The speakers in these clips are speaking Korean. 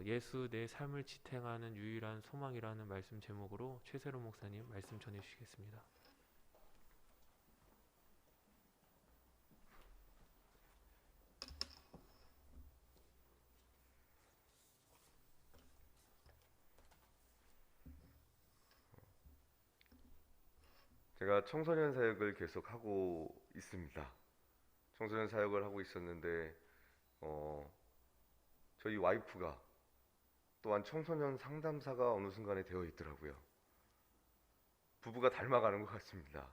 예수 내 삶을 지탱하는 유일한 소망이라는 말씀 제목으로 최세로 목사님 말씀 전해 주시겠습니다. 제가 청소년 사역을 계속 하고 있습니다. 청소년 사역을 하고 있었는데 저희 와이프가 또한 청소년 상담사가 어느 순간에 되어 있더라고요. 부부가 닮아가는 것 같습니다.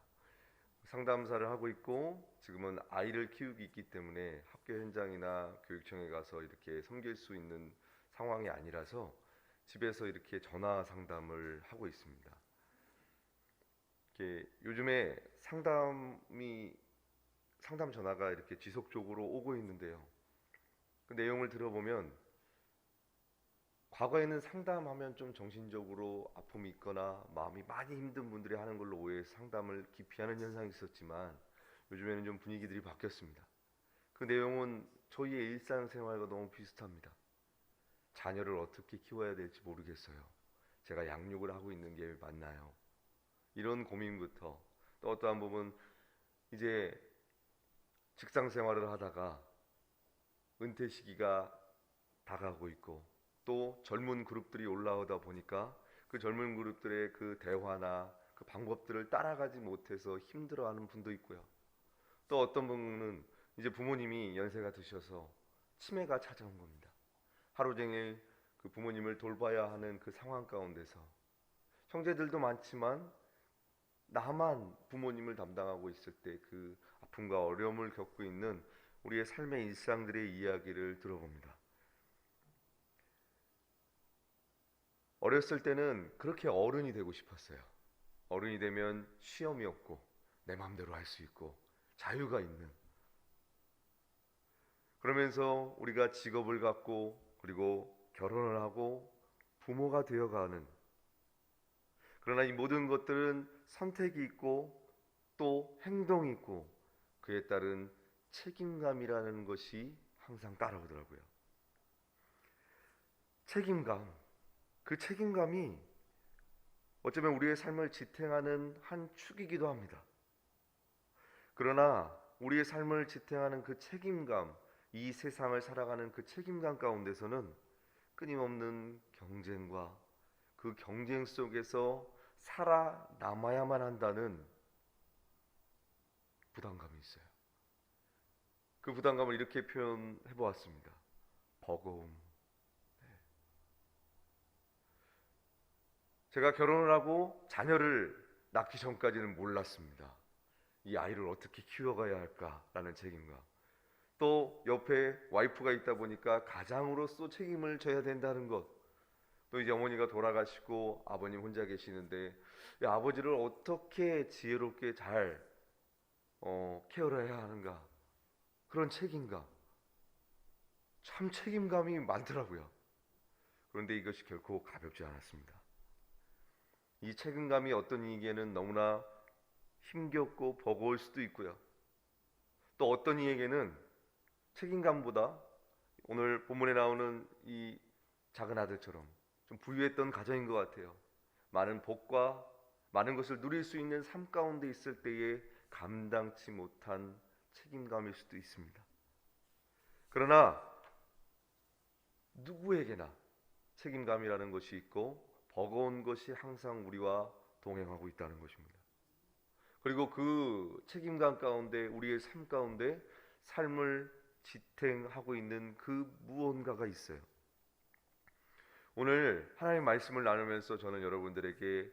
상담사를 하고 있고 지금은 아이를 키우고 있기 때문에 학교 현장이나 교육청에 가서 이렇게 섬길 수 있는 상황이 아니라서 집에서 이렇게 전화 상담을 하고 있습니다. 요즘에 상담 전화가 이렇게 지속적으로 오고 있는데요. 그 내용을 들어보면 과거에는 상담하면 좀 정신적으로 아픔이 있거나 마음이 많이 힘든 분들이 하는 걸로 오해해서 상담을 기피하는 현상이 있었지만 요즘에는 좀 분위기들이 바뀌었습니다. 그 내용은 저희의 일상생활과 너무 비슷합니다. 자녀를 어떻게 키워야 될지 모르겠어요. 제가 양육을 하고 있는 게 맞나요? 이런 고민부터 또 어떠한 부분 이제 직장 생활을 하다가 은퇴 시기가 다가오고 있고 또 젊은 그룹들이 올라오다 보니까 그 젊은 그룹들의 그 대화나 그 방법들을 따라가지 못해서 힘들어하는 분도 있고요. 또 어떤 분은 이제 부모님이 연세가 드셔서 치매가 찾아온 겁니다. 하루 종일 그 부모님을 돌봐야 하는 그 상황 가운데서 형제들도 많지만 나만 부모님을 담당하고 있을 때 그 아픔과 어려움을 겪고 있는 우리의 삶의 일상들의 이야기를 들어봅니다. 어렸을 때는 그렇게 어른이 되고 싶었어요. 어른이 되면 시험이 없고 내 마음대로 할 수 있고 자유가 있는, 그러면서 우리가 직업을 갖고 그리고 결혼을 하고 부모가 되어가는, 그러나 이 모든 것들은 선택이 있고 또 행동이 있고 그에 따른 책임감이라는 것이 항상 따라오더라고요. 책임감, 그 책임감이 어쩌면 우리의 삶을 지탱하는 한 축이기도 합니다. 그러나 우리의 삶을 지탱하는 그 책임감, 이 세상을 살아가는 그 책임감 가운데서는 끊임없는 경쟁과 그 경쟁 속에서 살아남아야만 한다는 부담감이 있어요. 그 부담감을 이렇게 표현해 보았습니다. 버거움. 제가 결혼을 하고 자녀를 낳기 전까지는 몰랐습니다. 이 아이를 어떻게 키워가야 할까라는 책임감. 또 옆에 와이프가 있다 보니까 가장으로서 책임을 져야 된다는 것. 또 이제 어머니가 돌아가시고 아버님 혼자 계시는데 이 아버지를 어떻게 지혜롭게 잘 케어를 해야 하는가. 그런 책임감. 참 책임감이 많더라고요. 그런데 이것이 결코 가볍지 않았습니다. 이 책임감이 어떤 이에게는 너무나 힘겹고 버거울 수도 있고요. 또 어떤 이에게는 책임감보다 오늘 본문에 나오는 이 작은 아들처럼 좀 부유했던 가정인 것 같아요. 많은 복과 많은 것을 누릴 수 있는 삶 가운데 있을 때에 감당치 못한 책임감일 수도 있습니다. 그러나 누구에게나 책임감이라는 것이 있고 버거운 것이 항상 우리와 동행하고 있다는 것입니다. 그리고 그 책임감 가운데 우리의 삶 가운데 삶을 지탱하고 있는 그 무언가가 있어요. 오늘 하나님 말씀을 나누면서 저는 여러분들에게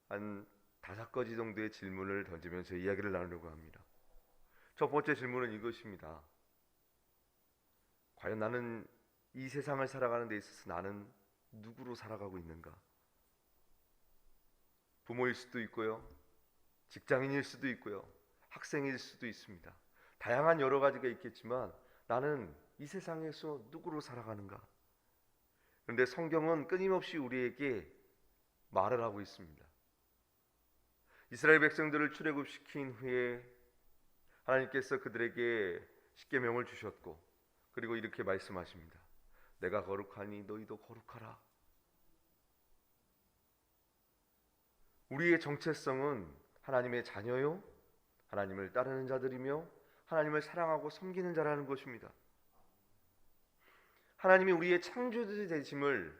한 5가지 정도의 질문을 던지면서 이야기를 나누려고 합니다. 첫 번째 질문은 이것입니다. 과연 나는 이 세상을 살아가는 데 있어서 나는 누구로 살아가고 있는가? 부모일 수도 있고요. 직장인일 수도 있고요. 학생일 수도 있습니다. 다양한 여러 가지가 있겠지만 나는 이 세상에서 누구로 살아가는가? 그런데 성경은 끊임없이 우리에게 말을 하고 있습니다. 이스라엘 백성들을 출애굽시킨 후에 하나님께서 그들에게 십계명을 주셨고 그리고 이렇게 말씀하십니다. 내가 거룩하니 너희도 거룩하라. 우리의 정체성은 하나님의 자녀요, 하나님을 따르는 자들이며 하나님을 사랑하고 섬기는 자라는 것입니다. 하나님이 우리의 창조주 되심을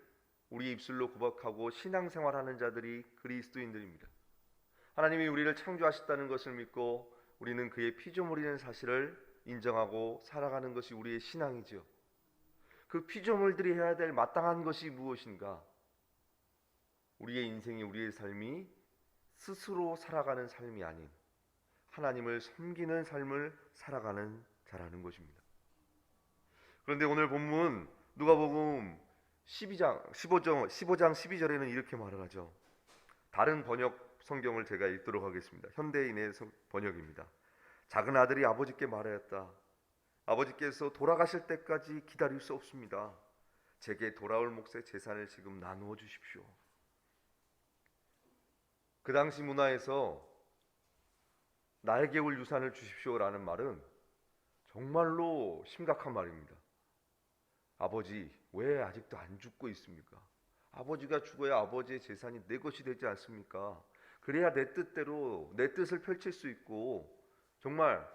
우리 입술로 고백하고 신앙생활하는 자들이 그리스도인들입니다. 하나님이 우리를 창조하셨다는 것을 믿고 우리는 그의 피조물이라는 사실을 인정하고 살아가는 것이 우리의 신앙이죠. 그 피조물들이 해야 될 마땅한 것이 무엇인가? 우리의 인생이, 우리의 삶이 스스로 살아가는 삶이 아닌 하나님을 섬기는 삶을 살아가는 자라는 것입니다. 그런데 오늘 본문 누가복음 15장 12절에는 이렇게 말을 하죠. 다른 번역 성경을 제가 읽도록 하겠습니다. 현대인의 번역입니다. 작은 아들이 아버지께 말하였다. 아버지께서 돌아가실 때까지 기다릴 수 없습니다. 제게 돌아올 몫의 재산을 지금 나누어 주십시오. 그 당시 문화에서 나에게 올 유산을 주십시오라는 말은 정말로 심각한 말입니다. 아버지, 왜 아직도 안 죽고 있습니까? 아버지가 죽어야 아버지의 재산이 내 것이 되지 않습니까? 그래야 내 뜻대로 내 뜻을 펼칠 수 있고 정말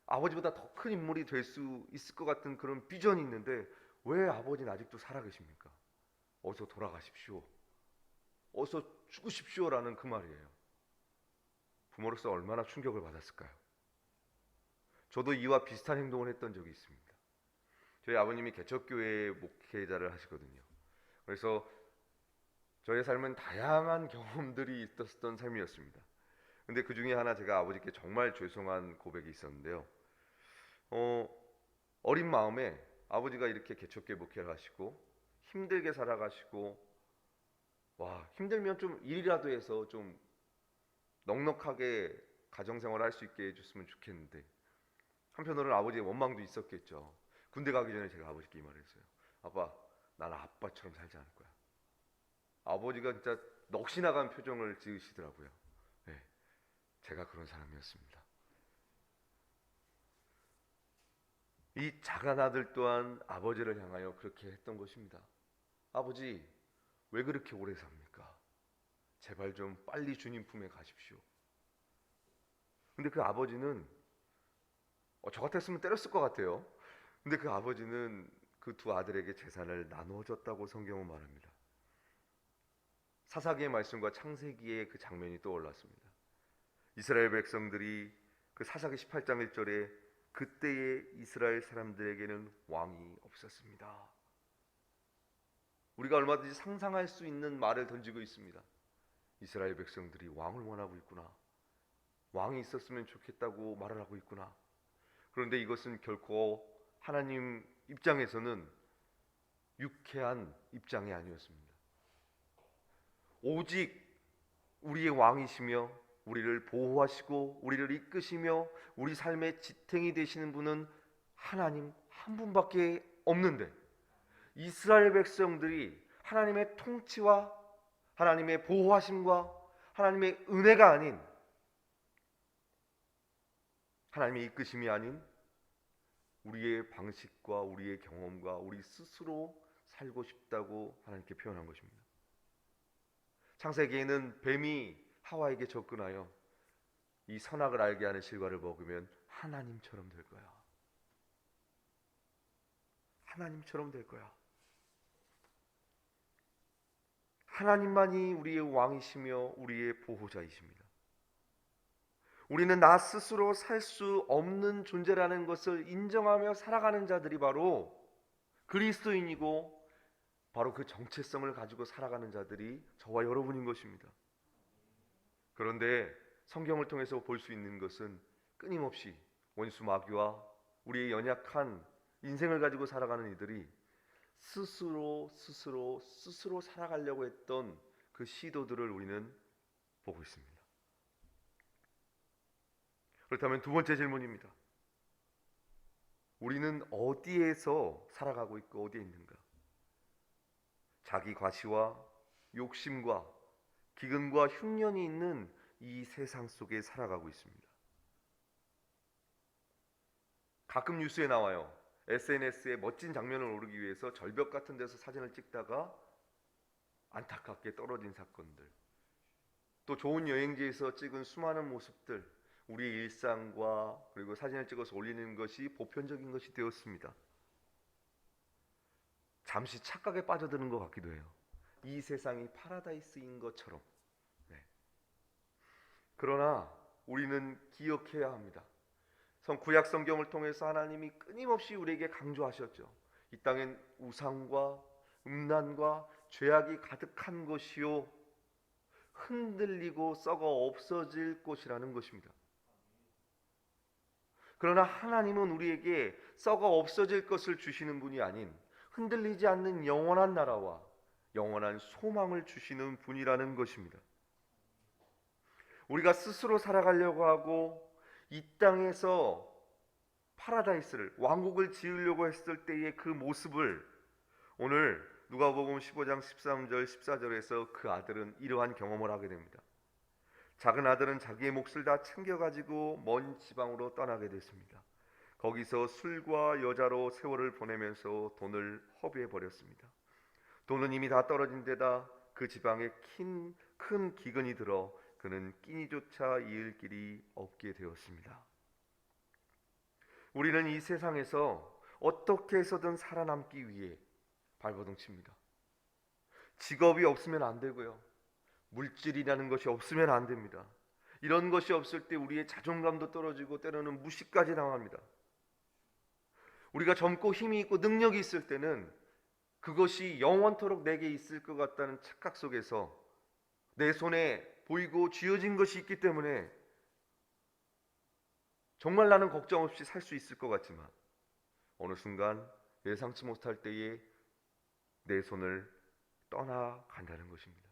아버지보다 더 큰 인물이 될 수 있을 것 같은 그런 비전이 있는데 왜 아버지는 아직도 살아계십니까? 어서 돌아가십시오. 어서 죽으십시오라는 그 말이에요. 부모로서 얼마나 충격을 받았을까요? 저도 이와 비슷한 행동을 했던 적이 있습니다. 저희 아버님이 개척교회 목회자를 하시거든요. 그래서 저의 삶은 다양한 경험들이 있었던 삶이었습니다. 근데 그 중에 하나 제가 아버지께 정말 죄송한 고백이 있었는데요. 어린 마음에 아버지가 이렇게 개척교회 목회를 하시고 힘들게 살아가시고 힘들면 좀 일이라도 해서 좀 넉넉하게 가정생활을 할 수 있게 해줬으면 좋겠는데 한편으로는 아버지의 원망도 있었겠죠. 군대 가기 전에 제가 아버지께 이 말을 했어요. 아빠, 나는 아빠처럼 살지 않을 거야. 아버지가 진짜 넋이 나간 표정을 지으시더라고요. 네, 제가 그런 사람이었습니다. 이 작은 아들 또한 아버지를 향하여 그렇게 했던 것입니다. 아버지, 왜 그렇게 오래 삽니까? 제발 좀 빨리 주님 품에 가십시오. 근데 그 아버지는 저 같았으면 때렸을 것 같아요. 근데 그 아버지는 그 두 아들에게 재산을 나누어 줬다고 성경은 말합니다. 사사기의 말씀과 창세기의 그 장면이 떠올랐습니다. 이스라엘 백성들이 그 사사기 18장 1절에 그때의 이스라엘 사람들에게는 왕이 없었습니다. 우리가 얼마든지 상상할 수 있는 말을 던지고 있습니다. 이스라엘 백성들이 왕을 원하고 있구나. 왕이 있었으면 좋겠다고 말을 하고 있구나. 그런데 이것은 결코 하나님 입장에서는 유쾌한 입장이 아니었습니다. 오직 우리의 왕이시며 우리를 보호하시고 우리를 이끄시며 우리 삶의 지탱이 되시는 분은 하나님 한 분밖에 없는데 이스라엘 백성들이 하나님의 통치와 하나님의 보호하심과 하나님의 은혜가 아닌 하나님의 이끄심이 아닌 우리의 방식과 우리의 경험과 우리 스스로 살고 싶다고 하나님께 표현한 것입니다. 창세기에는 뱀이 하와에게 접근하여 이 선악을 알게 하는 실과를 먹으면 하나님처럼 될 거야. 하나님처럼 될 거야. 하나님만이 우리의 왕이시며 우리의 보호자이십니다. 우리는 나 스스로 살 수 없는 존재라는 것을 인정하며 살아가는 자들이 바로 그리스도인이고 바로 그 정체성을 가지고 살아가는 자들이 저와 여러분인 것입니다. 그런데 성경을 통해서 볼 수 있는 것은 끊임없이 원수 마귀와 우리의 연약한 인생을 가지고 살아가는 이들이 스스로 살아가려고 했던 그 시도들을 우리는 보고 있습니다. 그렇다면 두 번째 질문입니다. 우리는 어디에서 살아가고 있고 어디에 있는가? 자기 과시와 욕심과 기근과 흉년이 있는 이 세상 속에 살아가고 있습니다. 가끔 뉴스에 나와요. SNS에 멋진 장면을 오르기 위해서 절벽 같은 데서 사진을 찍다가 안타깝게 떨어진 사건들, 또 좋은 여행지에서 찍은 수많은 모습들, 우리의 일상과 그리고 사진을 찍어서 올리는 것이 보편적인 것이 되었습니다. 잠시 착각에 빠져드는 것 같기도 해요. 이 세상이 파라다이스인 것처럼. 네. 그러나 우리는 기억해야 합니다. 구약 성경을 통해서 하나님이 끊임없이 우리에게 강조하셨죠. 이 땅엔 우상과 음란과 죄악이 가득한 것이요 흔들리고 썩어 없어질 곳이라는 것입니다. 그러나 하나님은 우리에게 썩어 없어질 것을 주시는 분이 아닌 흔들리지 않는 영원한 나라와 영원한 소망을 주시는 분이라는 것입니다. 우리가 스스로 살아가려고 하고 이 땅에서 파라다이스를, 왕국을 지으려고 했을 때의 그 모습을 오늘 누가복음 15장 13절 14절에서 그 아들은 이러한 경험을 하게 됩니다. 작은 아들은 자기의 몫을 다 챙겨가지고 먼 지방으로 떠나게 됐습니다. 거기서 술과 여자로 세월을 보내면서 돈을 허비해 버렸습니다. 돈은 이미 다 떨어진 데다 그 지방에 큰 기근이 들어 그는 끼니조차 이을 길이 없게 되었습니다. 우리는 이 세상에서 어떻게 해서든 살아남기 위해 발버둥칩니다. 직업이 없으면 안 되고요. 물질이라는 것이 없으면 안 됩니다. 이런 것이 없을 때 우리의 자존감도 떨어지고 때로는 무시까지 당합니다. 우리가 젊고 힘이 있고 능력이 있을 때는 그것이 영원토록 내게 있을 것 같다는 착각 속에서 내 손에 보이고 쥐어진 것이 있기 때문에 정말 나는 걱정 없이 살 수 있을 것 같지만 어느 순간 예상치 못할 때에 내 손을 떠나간다는 것입니다.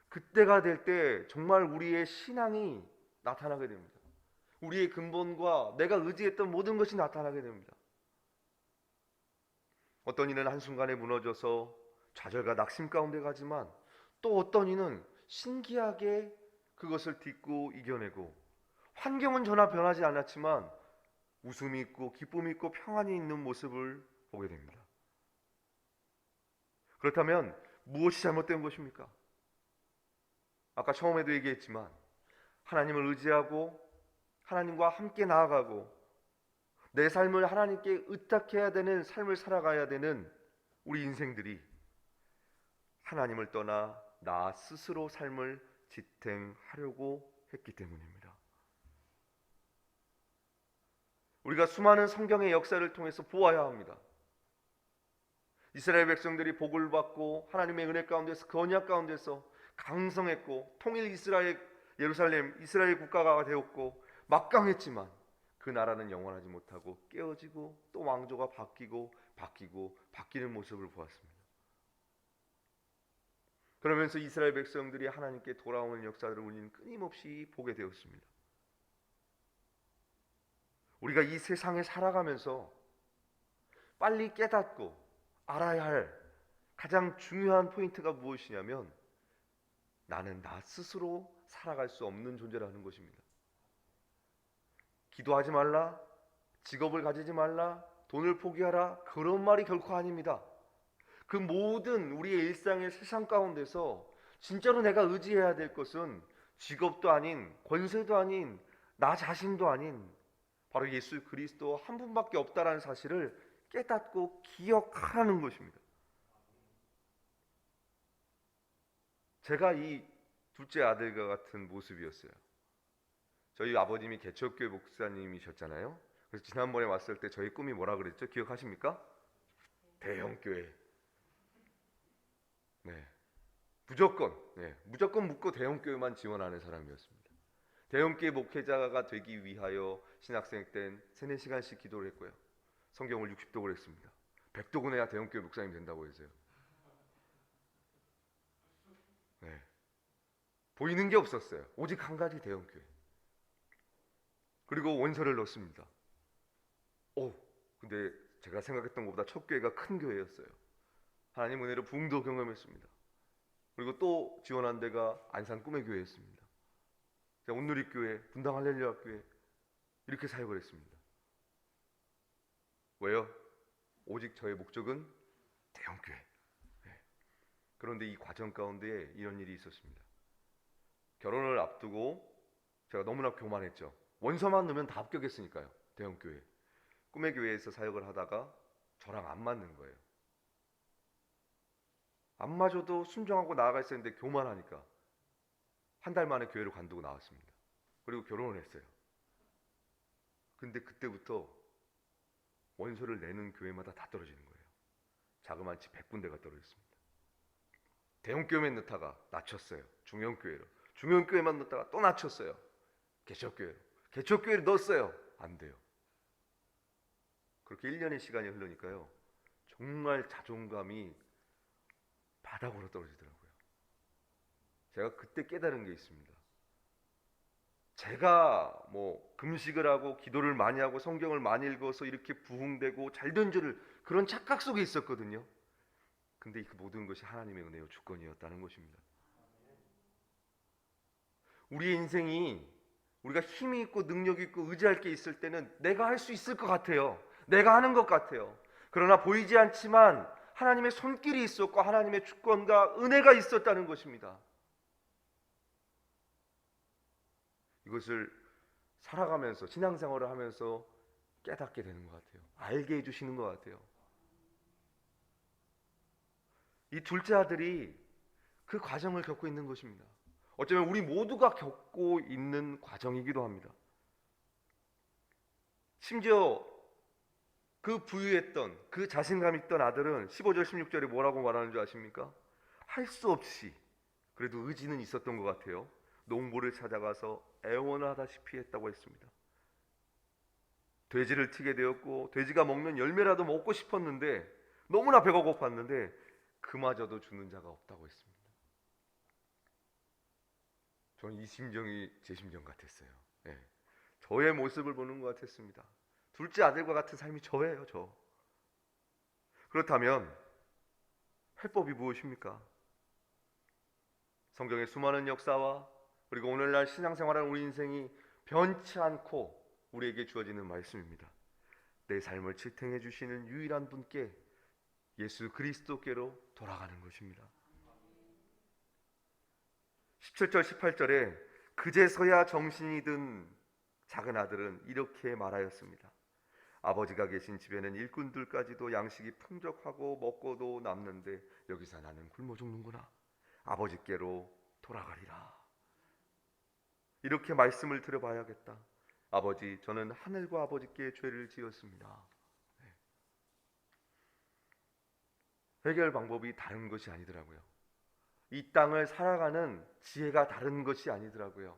그때가 될 때 정말 우리의 신앙이 나타나게 됩니다. 우리의 근본과 내가 의지했던 모든 것이 나타나게 됩니다. 어떤 이는 한순간에 무너져서 좌절과 낙심 가운데 가지만 또 어떤 이는 신기하게 그것을 딛고 이겨내고 환경은 전혀 변하지 않았지만 웃음이 있고 기쁨이 있고 평안이 있는 모습을 보게 됩니다. 그렇다면 무엇이 잘못된 것입니까? 아까 처음에도 얘기했지만 하나님을 의지하고 하나님과 함께 나아가고 내 삶을 하나님께 의탁해야 되는 삶을 살아가야 되는 우리 인생들이 하나님을 떠나 나 스스로 삶을 지탱하려고 했기 때문입니다. 우리가 수많은 성경의 역사를 통해서 보아야 합니다. 이스라엘 백성들이 복을 받고 하나님의 은혜 가운데서 그 언약 가운데서 강성했고 통일 예루살렘 이스라엘 국가가 되었고 막강했지만 그 나라는 영원하지 못하고 깨어지고 또 왕조가 바뀌는 모습을 보았습니다. 그러면서 이스라엘 백성들이 하나님께 돌아오는 역사를 우리는 끊임없이 보게 되었습니다. 우리가 이 세상에 살아가면서 빨리 깨닫고 알아야 할 가장 중요한 포인트가 무엇이냐면 나는 나 스스로 살아갈 수 없는 존재라는 것입니다. 기도하지 말라, 직업을 가지지 말라, 돈을 포기하라, 그런 말이 결코 아닙니다. 그 모든 우리의 일상의 세상 가운데서 진짜로 내가 의지해야 될 것은 직업도 아닌 권세도 아닌 나 자신도 아닌 바로 예수 그리스도 한 분밖에 없다라는 사실을 깨닫고 기억하라는 것입니다. 제가 이 둘째 아들과 같은 모습이었어요. 저희 아버님이 개척교회 목사님이셨잖아요. 그래서 지난번에 왔을 때 저희 꿈이 뭐라 그랬죠? 기억하십니까? 대형교회. 네, 무조건 묻고 대형교회만 지원하는 사람이었습니다. 대형교회 목회자가 되기 위하여 신학생 때는 3-4시간씩 기도를 했고요. 성경을 60독을 했습니다. 100독은 해야 대형교회 목사님 된다고 해서요. 네, 보이는 게 없었어요. 오직 한 가지 대형교회. 그리고 원서를 넣습니다. 근데 제가 생각했던 것보다 첫 교회가 큰 교회였어요. 하나님 은혜로 부흥도 경험했습니다. 그리고 또 지원한 데가 안산 꿈의 교회였습니다. 온누리교회, 분당 할렐루야 교회 이렇게 사역을 했습니다. 왜요? 오직 저의 목적은 대형교회. 네. 그런데 이 과정 가운데 이런 일이 있었습니다. 결혼을 앞두고 제가 너무나 교만했죠. 원서만 넣으면 다 합격했으니까요. 대형교회. 꿈의 교회에서 사역을 하다가 저랑 안 맞는 거예요. 안 맞아도 순종하고 나아갈 수 있는데 교만하니까 한 달 만에 교회를 관두고 나왔습니다. 그리고 결혼을 했어요. 근데 그때부터 원서를 내는 교회마다 다 떨어지는 거예요. 자그마치 100군데가 떨어졌습니다. 대형교회만 넣다가 낮췄어요. 중형교회로. 중형교회만 넣다가 또 낮췄어요. 개척교회로. 개척교회를 넣었어요. 안 돼요. 그렇게 1년의 시간이 흐르니까요. 정말 자존감이 바닥으로 떨어지더라고요. 제가 그때 깨달은 게 있습니다. 제가 금식을 하고 기도를 많이 하고 성경을 많이 읽어서 이렇게 부흥되고 잘된 줄을 그런 착각 속에 있었거든요. 근데 그 모든 것이 하나님의 은혜요 주권이었다는 것입니다. 우리의 인생이 우리가 힘이 있고 능력이 있고 의지할 게 있을 때는 내가 할 수 있을 것 같아요. 내가 하는 것 같아요. 그러나 보이지 않지만 하나님의 손길이 있었고 하나님의 주권과 은혜가 있었다는 것입니다. 이것을 살아가면서 신앙생활을 하면서 깨닫게 되는 것 같아요. 알게 해주시는 것 같아요. 이 둘째 아들이 그 과정을 겪고 있는 것입니다. 어쩌면 우리 모두가 겪고 있는 과정이기도 합니다. 심지어 그 부유했던 그 자신감 있던 아들은 15절 16절에 뭐라고 말하는 줄 아십니까? 할 수 없이 그래도 의지는 있었던 것 같아요. 농부를 찾아가서 애원하다시피 했다고 했습니다. 돼지를 치게 되었고 돼지가 먹는 열매라도 먹고 싶었는데 너무나 배가 고팠는데 그마저도 주는 자가 없다고 했습니다. 저는 이 심정이 제 심정 같았어요. 네. 저의 모습을 보는 것 같았습니다. 둘째 아들과 같은 삶이 저예요. 저. 그렇다면 해법이 무엇입니까? 성경의 수많은 역사와 그리고 오늘날 신앙생활하는 우리 인생이 변치 않고 우리에게 주어지는 말씀입니다. 내 삶을 지탱해 주시는 유일한 분께 예수 그리스도께로 돌아가는 것입니다. 17절 18절에 그제서야 정신이 든 작은 아들은 이렇게 말하였습니다. 아버지가 계신 집에는 일꾼들까지도 양식이 풍족하고 먹고도 남는데 여기서 나는 굶어 죽는구나. 아버지께로 돌아가리라. 이렇게 말씀을 들어봐야겠다. 아버지, 저는 하늘과 아버지께 죄를 지었습니다. 해결 방법이 다른 것이 아니더라고요. 이 땅을 살아가는 지혜가 다른 것이 아니더라고요.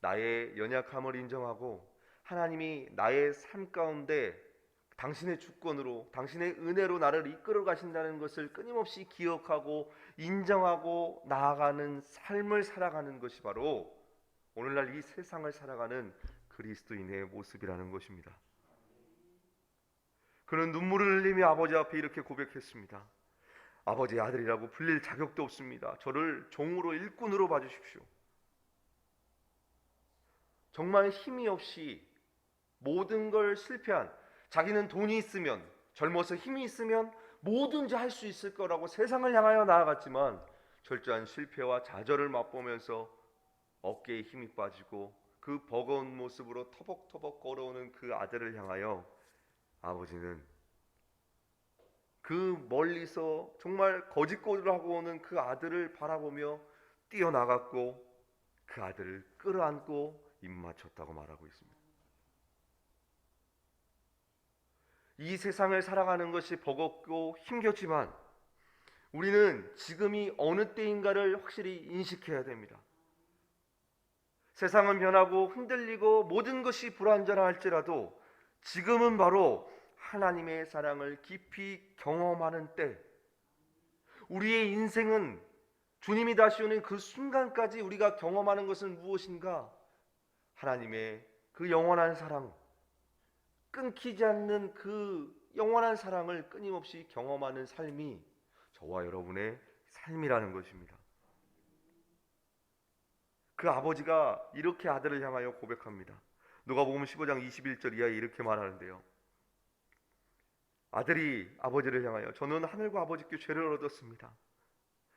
나의 연약함을 인정하고 하나님이 나의 삶 가운데 당신의 주권으로 당신의 은혜로 나를 이끌어 가신다는 것을 끊임없이 기억하고 인정하고 나아가는 삶을 살아가는 것이 바로 오늘날 이 세상을 살아가는 그리스도인의 모습이라는 것입니다. 그는 눈물을 흘리며 아버지 앞에 이렇게 고백했습니다. 아버지의 아들이라고 불릴 자격도 없습니다. 저를 종으로 일꾼으로 봐주십시오. 정말 힘이 없이 모든 걸 실패한, 자기는 돈이 있으면, 젊어서 힘이 있으면 뭐든지 할 수 있을 거라고 세상을 향하여 나아갔지만 철저한 실패와 좌절을 맛보면서 어깨에 힘이 빠지고 그 버거운 모습으로 터벅터벅 걸어오는 그 아들을 향하여 아버지는 그 멀리서 정말 거짓골을 하고 오는 그 아들을 바라보며 뛰어나갔고 그 아들을 끌어안고 입맞췄다고 말하고 있습니다. 이 세상을 살아가는 것이 버겁고 힘겹지만 우리는 지금이 어느 때인가를 확실히 인식해야 됩니다. 세상은 변하고 흔들리고 모든 것이 불완전할지라도 지금은 바로 하나님의 사랑을 깊이 경험하는 때, 우리의 인생은 주님이 다시 오는 그 순간까지 우리가 경험하는 것은 무엇인가? 하나님의 그 영원한 사랑, 끊기지 않는 그 영원한 사랑을 끊임없이 경험하는 삶이 저와 여러분의 삶이라는 것입니다. 그 아버지가 이렇게 아들을 향하여 고백합니다. 누가복음 15장 21절 이하에 이렇게 말하는데요. 아들이 아버지를 향하여 저는 하늘과 아버지께 죄를 얻었습니다.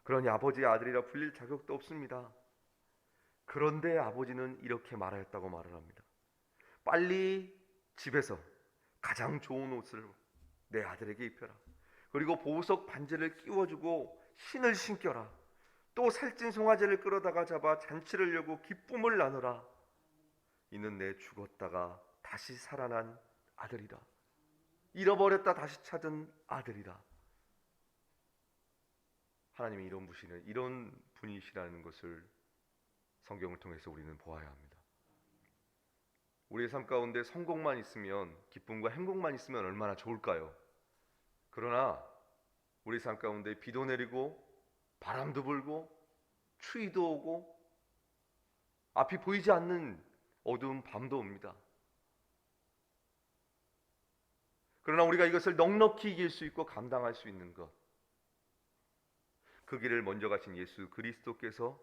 그러니 아버지의 아들이라 불릴 자격도 없습니다. 그런데 아버지는 이렇게 말하였다고 말을 합니다. 빨리 집에서 가장 좋은 옷을 내 아들에게 입혀라. 그리고 보석 반지를 끼워주고 신을 신겨라. 또 살찐 송아지를 끌어다가 잡아 잔치를 열고 기쁨을 나누라. 이는 내 죽었다가 다시 살아난 아들이라. 잃어버렸다 다시 찾은 아들이라. 하나님이 이런 분이시라는 것을 성경을 통해서 우리는 보아야 합니다. 우리의 삶 가운데 성공만 있으면, 기쁨과 행복만 있으면 얼마나 좋을까요? 그러나 우리 삶 가운데 비도 내리고 바람도 불고 추위도 오고 앞이 보이지 않는 어두운 밤도 옵니다. 그러나 우리가 이것을 넉넉히 이길 수 있고 감당할 수 있는 것, 그 길을 먼저 가신 예수 그리스도께서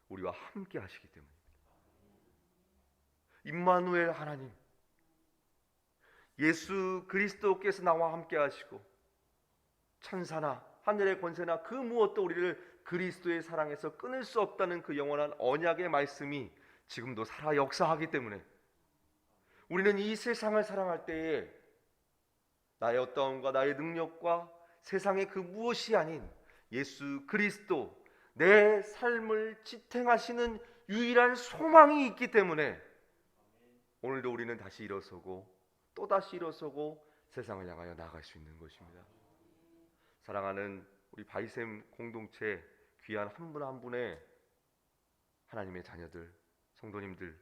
우리와 함께 하시기 때문입니다. 임마누엘 하나님, 예수 그리스도께서 나와 함께 하시고 천사나 하늘의 권세나 그 무엇도 우리를 그리스도의 사랑에서 끊을 수 없다는 그 영원한 언약의 말씀이 지금도 살아 역사하기 때문에 우리는 이 세상을 사랑할 때에 나의 어떠함과 나의 능력과 세상의 그 무엇이 아닌 예수 그리스도, 내 삶을 지탱하시는 유일한 소망이 있기 때문에 오늘도 우리는 다시 일어서고 또다시 일어서고 세상을 향하여 나아갈 수 있는 것입니다. 사랑하는 우리 바이셈 공동체 귀한 한 분 한 분의 하나님의 자녀들, 성도님들,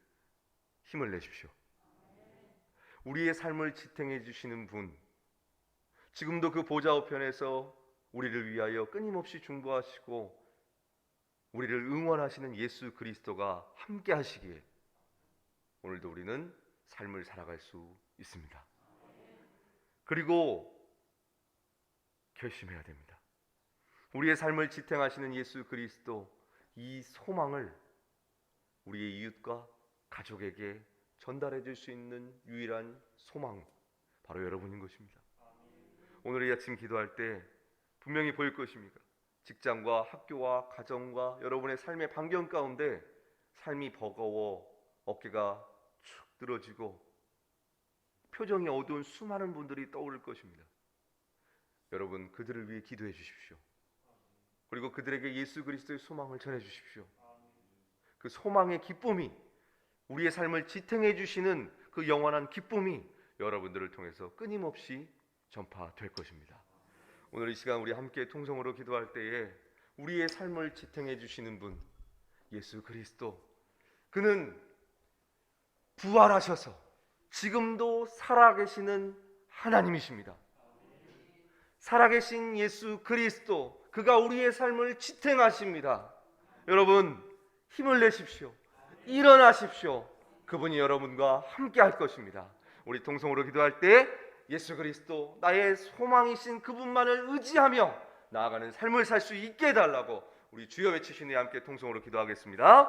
힘을 내십시오. 우리의 삶을 지탱해 주시는 분, 지금도 그 보좌 우편에서 우리를 위하여 끊임없이 중보하시고 우리를 응원하시는 예수 그리스도가 함께 하시기에 오늘도 우리는 삶을 살아갈 수 있습니다. 그리고 결심해야 됩니다. 우리의 삶을 지탱하시는 예수 그리스도, 이 소망을 우리의 이웃과 가족에게 전달해 줄 수 있는 유일한 소망, 바로 여러분인 것입니다. 오늘 이 아침 기도할 때 분명히 보일 것입니다. 직장과 학교와 가정과 여러분의 삶의 반경 가운데 삶이 버거워 어깨가 축 늘어지고 표정이 어두운 수많은 분들이 떠오를 것입니다. 여러분, 그들을 위해 기도해 주십시오. 그리고 그들에게 예수 그리스도의 소망을 전해 주십시오. 그 소망의 기쁨이, 우리의 삶을 지탱해 주시는 그 영원한 기쁨이 여러분들을 통해서 끊임없이 전파될 것입니다. 오늘 이 시간 우리 함께 통성으로 기도할 때에 우리의 삶을 지탱해 주시는 분, 예수 그리스도, 그는 부활하셔서 지금도 살아계시는 하나님이십니다. 살아계신 예수 그리스도, 그가 우리의 삶을 지탱하십니다. 여러분, 힘을 내십시오. 일어나십시오. 그분이 여러분과 함께 할 것입니다. 우리 통성으로 기도할 때 예수 그리스도, 나의 소망이신 그분만을 의지하며 나아가는 삶을 살 수 있게 해달라고 우리 주여 외치시니 함께 통성으로 기도하겠습니다.